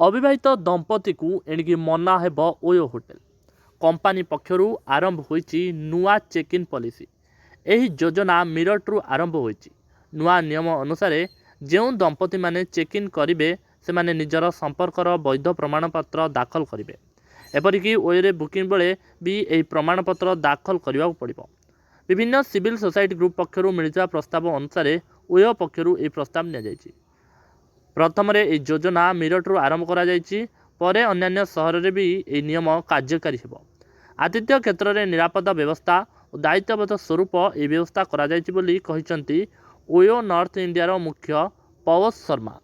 अविवाहित दंपति को एणिकी मना हेब ओयो होटेल कंपानी पक्षरु आरंभ होईची नुआ चेक इन पॉलिसी। एही योजना मिरटरू आरंभ होईची। नुआ नियम अनुसार जो दंपति माने चेक इन करिवे से माने निजर संपर्कर वैध प्रमाणपत्र दाखल करिवे। एपरिकी ओयोरे बुकिंग बेले भी यही प्रमाणपत्र दाखल करने पड़ो। विभिन्न सिविल सोसाइटी ग्रुप पक्षरु मिलता प्रस्ताव अनुसार ओयो पक्षरु यह प्रस्ताव नि प्रथम योजना मिरटरू आरंभ करा पर अन्य सहर में भी यह नियम कार्यकारी हो। आतिथ्य क्षेत्र में निरापत्ता व्यवस्था और दायित्वबोध स्वरूप यह व्यवस्था करा ओयो नॉर्थ इंडिया मुख्य पवस शर्मा।